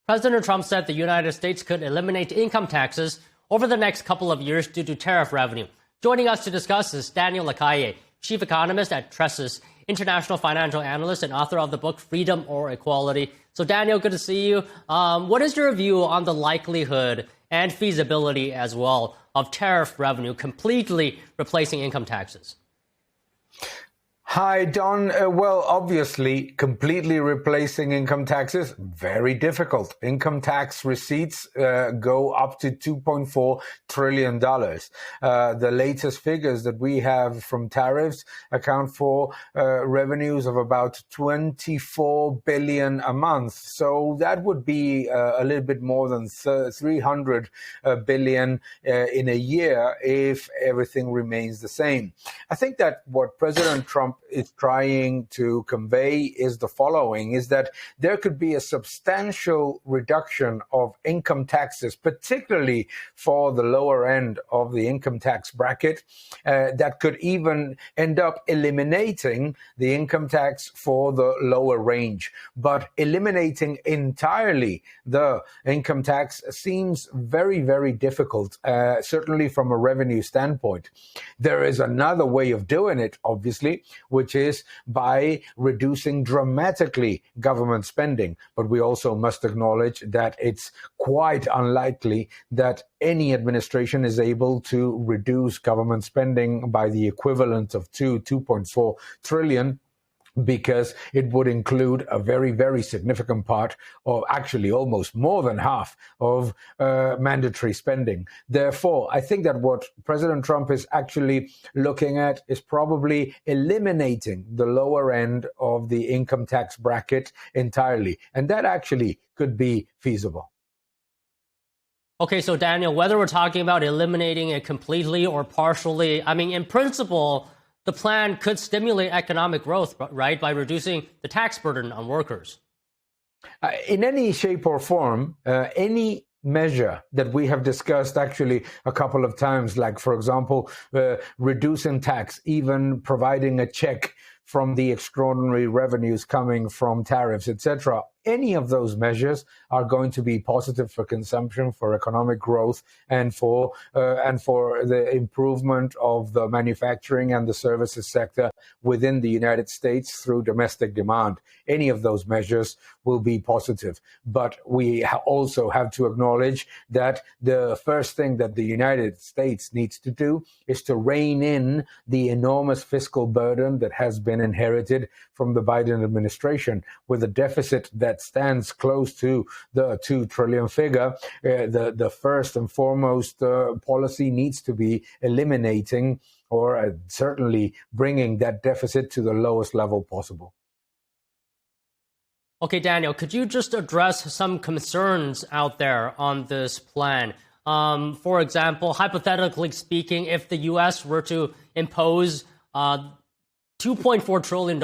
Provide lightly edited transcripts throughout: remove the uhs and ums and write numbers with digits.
President Trump said the United States could eliminate income taxes over the next couple of years due to tariff revenue. Joining us to discuss is Daniel Lacalle, chief economist at Tressis, international financial analyst and author of the book Freedom or Equality. So Daniel, good to see you. What is your view on the likelihood and feasibility as well of tariff revenue completely replacing income taxes? Hi, Don. Well, obviously, completely replacing income taxes, very difficult. Income tax receipts go up to $2.4 trillion. The latest figures that we have from tariffs account for revenues of about $24 billion a month. So that would be a little bit more than $300 billion in a year if everything remains the same. I think that what President Trump is trying to convey is the following, is that there could be a substantial reduction of income taxes, particularly for the lower end of the income tax bracket, that could even end up eliminating the income tax for the lower range. But eliminating entirely the income tax seems very, very difficult, certainly from a revenue standpoint. There is another way of doing it, obviously, which is by reducing dramatically government spending. But we also must acknowledge that it's quite unlikely that any administration is able to reduce government spending by the equivalent of $2.4 trillion. Because it would include a very, very significant part, or actually almost more than half of mandatory spending. Therefore, I think that what President Trump is actually looking at is probably eliminating the lower end of the income tax bracket entirely. And that actually could be feasible. Okay, so Daniel, whether we're talking about eliminating it completely or partially, I mean, in principle, the plan could stimulate economic growth, right, by reducing the tax burden on workers. In any shape or form, any measure that we have discussed actually a couple of times, like, for example, reducing tax, even providing a check from the extraordinary revenues coming from tariffs, etc., any of those measures are going to be positive for consumption, for economic growth, and for the improvement of the manufacturing and the services sector within the United States through domestic demand. Any of those measures will be positive. But we also have to acknowledge that the first thing that the United States needs to do is to rein in the enormous fiscal burden that has been inherited from the Biden administration, with a deficit that stands close to the 2 trillion figure. The first and foremost policy needs to be eliminating or certainly bringing that deficit to the lowest level possible. Okay, Daniel, could you just address some concerns out there on this plan? For example, hypothetically speaking, if the U.S. were to impose $2.4 trillion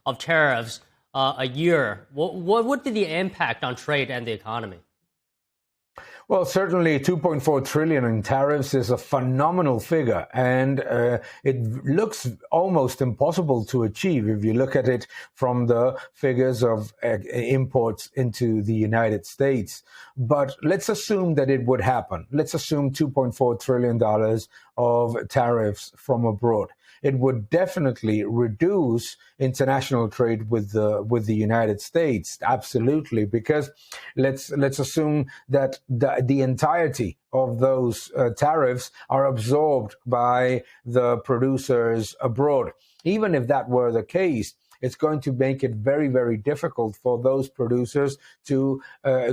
of tariffs a year, what would be the impact on trade and the economy? Well, certainly 2.4 trillion in tariffs is a phenomenal figure, and it looks almost impossible to achieve if you look at it from the figures of imports into the United States. But let's assume that it would happen. Let's assume $2.4 trillion of tariffs from abroad. It would definitely reduce international trade with the United States, absolutely, because let's assume that the entirety of those tariffs are absorbed by the producers abroad. Even if that were the case, it's going to make it very, very difficult for those producers to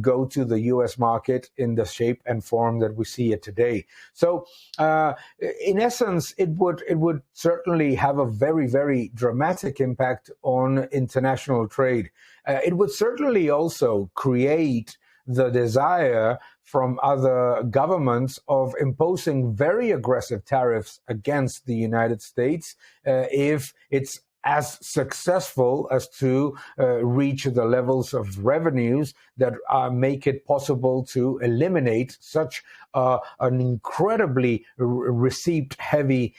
go to the U.S. market in the shape and form that we see it today. So, in essence, it would certainly have a very, very dramatic impact on international trade. It would certainly also create the desire from other governments of imposing very aggressive tariffs against the United States if it's as successful as to reach the levels of revenues that make it possible to eliminate such an incredibly receipt-heavy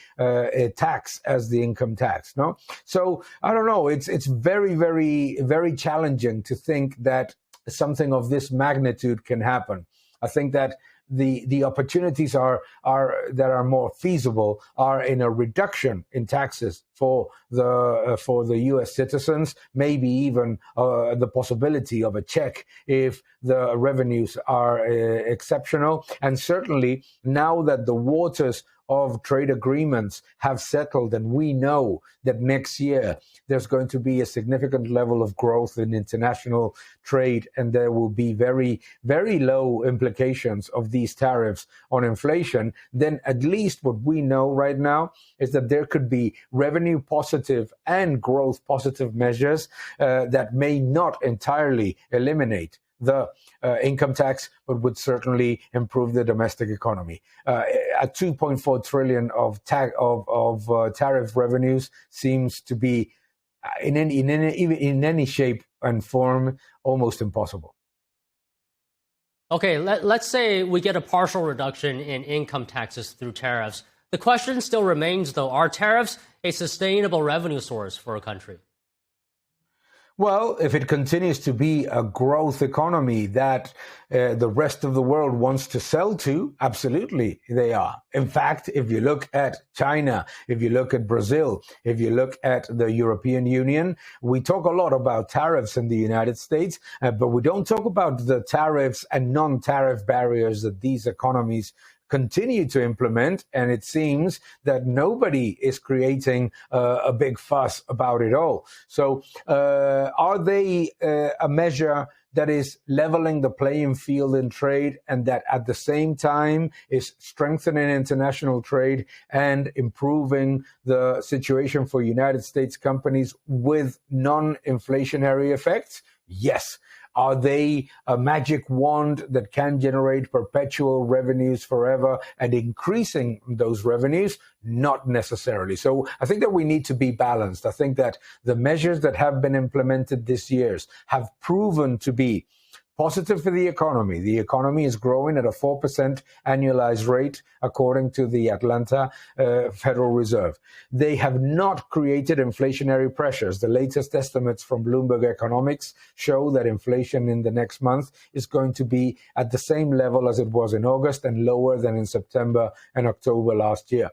tax as the income tax. No, so I don't know. It's very, very, very challenging to think that something of this magnitude can happen. I think that the opportunities that are more feasible are in a reduction in taxes for the U.S. citizens, maybe even the possibility of a check if the revenues are exceptional. And certainly now that the waters of trade agreements have settled, and we know that next year there's going to be a significant level of growth in international trade, and there will be very, very low implications of these tariffs on inflation, then at least what we know right now is that there could be revenue positive and growth positive measures that may not entirely eliminate the income tax, but would certainly improve the domestic economy. At 2.4 trillion of tariff revenues seems to be in any shape and form almost impossible. Okay, let's say we get a partial reduction in income taxes through tariffs. The question still remains, though, are tariffs a sustainable revenue source for a country? Well, if it continues to be a growth economy that the rest of the world wants to sell to, absolutely they are. In fact, if you look at China, if you look at Brazil, if you look at the European Union, we talk a lot about tariffs in the United States, but we don't talk about the tariffs and non-tariff barriers that these economies continue to implement, and it seems that nobody is creating a big fuss about it all. So are they a measure that is leveling the playing field in trade and that at the same time is strengthening international trade and improving the situation for United States companies with non-inflationary effects? Yes. Are they a magic wand that can generate perpetual revenues forever and increasing those revenues? Not necessarily. So I think that we need to be balanced. I think that the measures that have been implemented this year have proven to be positive for the economy. The economy is growing at a 4% annualized rate, according to the Atlanta Federal Reserve. They have not created inflationary pressures. The latest estimates from Bloomberg Economics show that inflation in the next month is going to be at the same level as it was in August and lower than in September and October last year.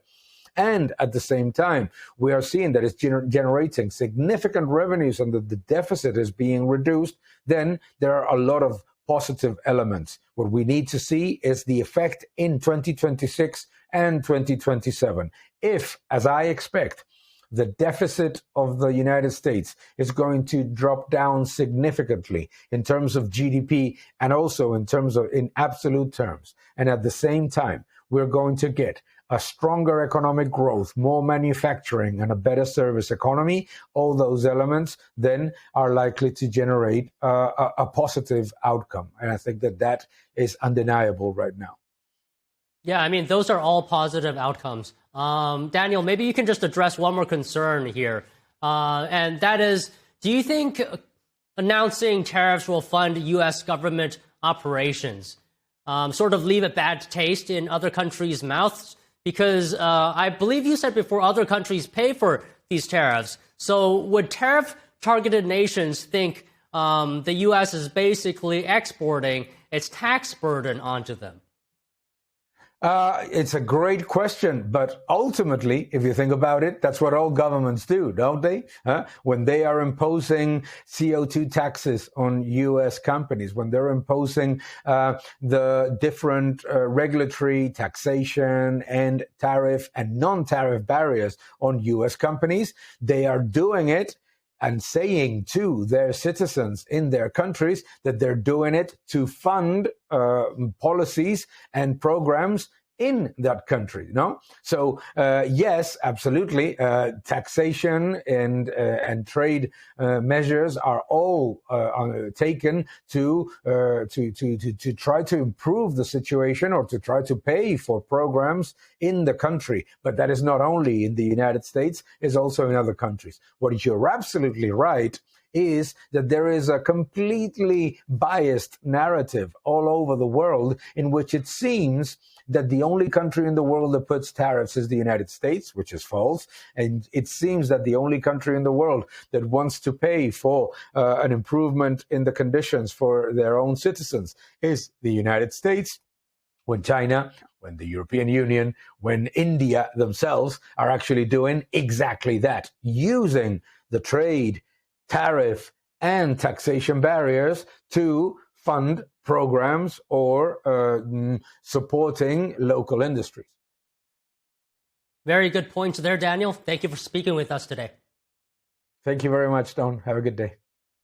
And at the same time, we are seeing that it's generating significant revenues and that the deficit is being reduced. Then there are a lot of positive elements. What we need to see is the effect in 2026 and 2027. If, as I expect, the deficit of the United States is going to drop down significantly in terms of GDP and also in absolute terms. And at the same time, we're going to get a stronger economic growth, more manufacturing, and a better service economy. All those elements then are likely to generate a positive outcome. And I think that is undeniable right now. Yeah, I mean, those are all positive outcomes. Daniel, maybe you can just address one more concern here. And that is, do you think announcing tariffs will fund U.S. government operations, sort of leave a bad taste in other countries' mouths? Because I believe you said before other countries pay for these tariffs. So would tariff-targeted nations think the U.S. is basically exporting its tax burden onto them? It's a great question, but ultimately, if you think about it, that's what all governments do, don't they? When they are imposing CO2 taxes on U.S. companies, when they're imposing the different regulatory taxation and tariff and non-tariff barriers on U.S. companies, they are doing it and saying to their citizens in their countries that they're doing it to fund policies and programs in that country, no? So yes, absolutely, taxation and trade measures are all taken to try to improve the situation or to try to pay for programs in the country. But that is not only in the United States; it's also in other countries. What you're absolutely right is that there is a completely biased narrative all over the world in which it seems that the only country in the world that puts tariffs is the United States, which is false. And it seems that the only country in the world that wants to pay for an improvement in the conditions for their own citizens is the United States, when China, when the European Union, when India themselves are actually doing exactly that, using the trade, tariff, and taxation barriers to fund programs or supporting local industries. Very good points there, Daniel. Thank you for speaking with us today. Thank you very much, Don. Have a good day.